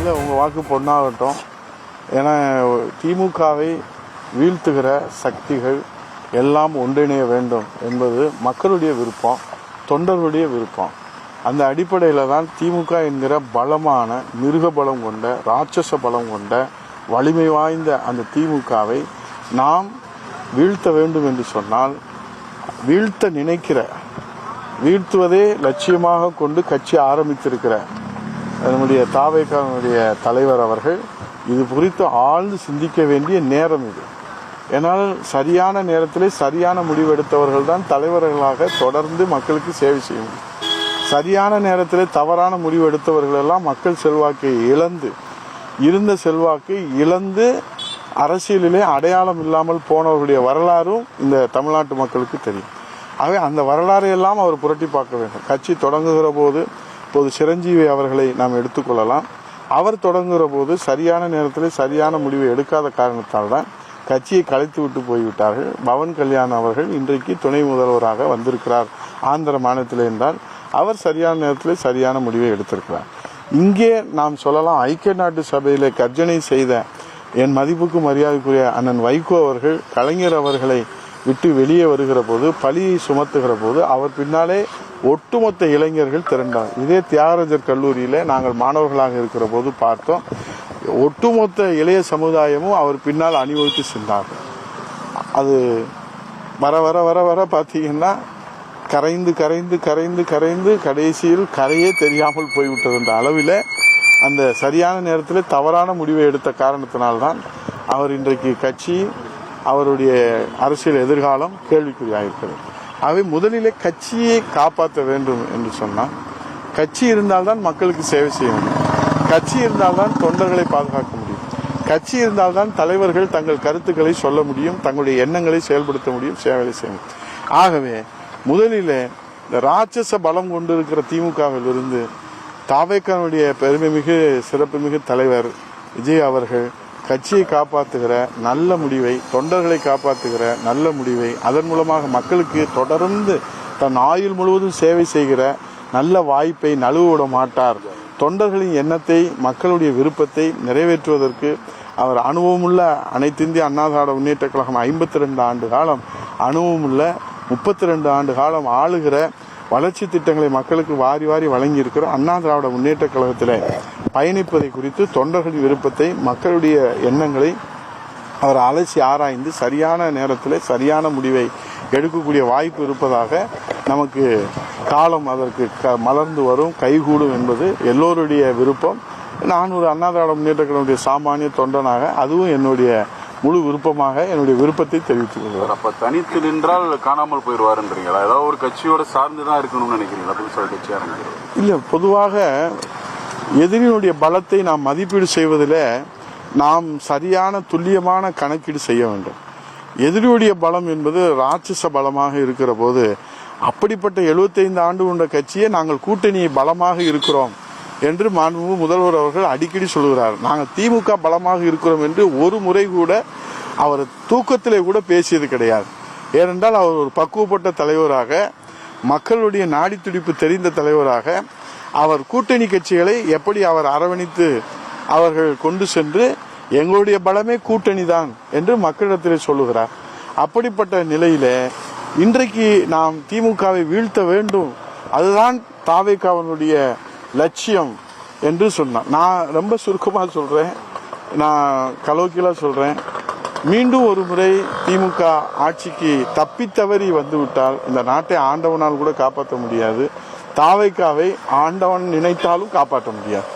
இல்லை உங்கள் வாக்கு பொண்ணாகட்டும். ஏன்னா திமுகவை வீழ்த்துகிற சக்திகள் எல்லாம் ஒன்றிணைய வேண்டும் என்பது மக்களுடைய விருப்பம், தொண்டர்களுடைய விருப்பம். அந்த அடிப்படையில் தான் திமுக என்கிற பலமான மிருக பலம் கொண்ட ராட்சச பலம் கொண்ட வலிமை வாய்ந்த அந்த திமுகவை நாம் வீழ்த்த வேண்டும் என்று சொன்னால் வீழ்த்த நினைக்கிற, வீழ்த்துவதே லட்சியமாக கொண்டு கட்சி ஆரம்பித்திருக்கிற நம்முடைய தாவேகாவுடைய தலைவர் அவர்கள் இது குறித்து ஆழ்ந்து சிந்திக்க வேண்டிய நேரம் இது. ஏன்னால் சரியான நேரத்திலே சரியான முடிவெடுத்தவர்கள் தான் தலைவர்களாக தொடர்ந்து மக்களுக்கு சேவை செய்ய முடியும். சரியான நேரத்திலே தவறான முடிவு எடுத்தவர்களெல்லாம் மக்கள் செல்வாக்கை இழந்து, இருந்த செல்வாக்கை இழந்து அரசியலிலே அடையாளம் இல்லாமல் போனவர்களுடைய வரலாறும் இந்த தமிழ்நாட்டு மக்களுக்கு தெரியும். ஆகவே அந்த வரலாறை எல்லாம் அவர் புரட்டி பார்க்க வேண்டும். கட்சி தொடங்குகிற போது இப்போது சிரஞ்சீவி அவர்களை நாம் எடுத்துக்கொள்ளலாம். அவர் தொடங்குகிற போது சரியான நேரத்தில் சரியான முடிவை எடுக்காத காரணத்தால் தான் கட்சியை கலைத்து விட்டு போய்விட்டார்கள். பவன் கல்யாண் அவர்கள் இன்றைக்கு துணை முதல்வராக வந்திருக்கிறார் ஆந்திர மாநிலத்தில் என்றால் அவர் சரியான நேரத்தில் சரியான முடிவை எடுத்திருக்கிறார். இங்கே நாம் சொல்லலாம், ஐக்கிய நாட்டு சபையில் கர்ஜனை செய்த என் மதிப்புக்கு மரியாதைக்குரிய அண்ணன் வைகோ அவர்கள் கலைஞர் அவர்களை விட்டு வெளியே வருகிற போது, பழியை சுமத்துகிற போது அவர் பின்னாலே ஒட்டுமொத்த இளைஞர்கள் திரண்டார். இதே தியாகராஜர் கல்லூரியில் நாங்கள் மாணவர்களாக இருக்கிற போது பார்த்தோம். ஒட்டுமொத்த இளைய சமுதாயமும் அவர் பின்னால் அணிவகுத்து சென்றார்கள். அது வர வர வர வர பார்த்தீங்கன்னா கரைந்து கரைந்து கரைந்து கரைந்து கடைசியில் கரையே தெரியாமல் போய்விட்டது என்ற அளவில் அந்த சரியான நேரத்தில் தவறான முடிவை எடுத்த காரணத்தினால்தான் அவர் இன்றைக்கு கட்சி, அவருடைய அரசியல் எதிர்காலம் கேள்விக்குறியாயிருக்கிறது. ஆகவே முதலிலே கட்சியை காப்பாற்ற வேண்டும் என்று சொன்னால் கட்சி இருந்தால்தான் மக்களுக்கு சேவை செய்ய முடியும். கட்சி இருந்தால்தான் தொண்டர்களை பாதுகாக்க முடியும். கட்சி இருந்தால்தான் தலைவர்கள் தங்கள் கருத்துக்களை சொல்ல முடியும், தங்களுடைய எண்ணங்களை செயல்படுத்த முடியும், சேவைகளை செய்ய முடியும். ஆகவே முதலில் இந்த ராட்சச பலம் கொண்டிருக்கிற திமுகவில் இருந்து தாவேகாவுடைய பெருமைமிகு சிறப்புமிகு தலைவர் விஜய் அவர்கள் கட்சியை காப்பாற்றுகிற நல்ல முடிவை, தொண்டர்களை காப்பாற்றுகிற நல்ல முடிவை, அதன் மூலமாக மக்களுக்கு தொடர்ந்து தன் ஆயுள் முழுவதும் சேவை செய்கிற நல்ல வாய்ப்பை நழுவ விட மாட்டார். தொண்டர்களின் எண்ணத்தை, மக்களுடைய விருப்பத்தை நிறைவேற்றுவதற்கு அவர் அனுபவமுள்ள அனைத்து இந்திய அண்ணா திராவிட முன்னேற்ற கழகம் 52 ஆண்டு காலம் அனுபவமுள்ள 32 ஆண்டு காலம் ஆளுகிற வளர்ச்சி திட்டங்களை மக்களுக்கு வாரி வாரி வழங்கி இருக்கிற அண்ணா திராவிட முன்னேற்ற கழகத்தில் பயணிப்பதை குறித்து தொண்டர்களின் விருப்பத்தை, மக்களுடைய எண்ணங்களை அவர் அலசி ஆராய்ந்து சரியான நேரத்தில் சரியான முடிவை எடுக்கக்கூடிய வாய்ப்பு இருப்பதாக நமக்கு காலம் அதற்கு மலர்ந்து வரும், கைகூடும் என்பது எல்லோருடைய விருப்பம். நான் ஒரு அண்ணா திராவிட முன்னேற்ற கழகத்துடைய சாமானிய தொண்டனாக அதுவும் என்னுடைய முழு விருப்பமாக என்னுடைய விருப்பத்தை தெரிவித்துக் கொள்வார். அப்ப தனித்து நின்றால் காணாமல் போயிடுவாருன்றீங்களா? ஏதாவது ஒரு கட்சியோட சார்ந்துதான் இருக்கணும்னு நினைக்கிறீங்களா? புதுசாக கட்சி ஆரம்பிக்கிறது இல்லை. பொதுவாக எதிரினுடைய பலத்தை நாம் மதிப்பீடு செய்வதில் நாம் சரியான துல்லியமான கணக்கீடு செய்ய வேண்டும். எதிரியுடைய பலம் என்பது ராட்சச பலமாக இருக்கிற போது அப்படிப்பட்ட 75 ஆண்டு கொண்ட கட்சியை நாங்கள் கூட்டணி பலமாக இருக்கிறோம் என்று மாண்புமிகு முதல்வர் அவர்கள் அடிக்கடி சொல்கிறார். நாங்கள் திமுக பலமாக இருக்கிறோம் என்று ஒரு முறை கூட அவர் தூக்கத்திலே கூட பேசியது கிடையாது. ஏனென்றால் அவர் ஒரு பக்குவப்பட்ட தலைவராக, மக்களுடைய நாடி துடிப்பு தெரிந்த தலைவராக, அவர் கூட்டணி கட்சிகளை எப்படி அவர் அரவணைத்து அவர்கள் கொண்டு சென்று எங்களுடைய பலமே கூட்டணி தான் என்று மக்களிடத்தில் சொல்லுகிறார். அப்படிப்பட்ட நிலையில இன்றைக்கு நாம் திமுகவை வீழ்த்த வேண்டும், அதுதான் தாவேகாவினுடைய லட்சியம் என்று சொன்னார். நான் ரொம்ப சுருக்கமாக சொல்றேன், நான் கலோக்கியலா சொல்றேன். மீண்டும் ஒரு முறை திமுக ஆட்சிக்கு தப்பித்தவறி வந்துவிட்டால் இந்த நாட்டை ஆண்டவனால் கூட காப்பாற்ற முடியாது. தாவேகாவை ஆண்டவன் நினைத்தாலும் காப்பாற்ற முடியாது.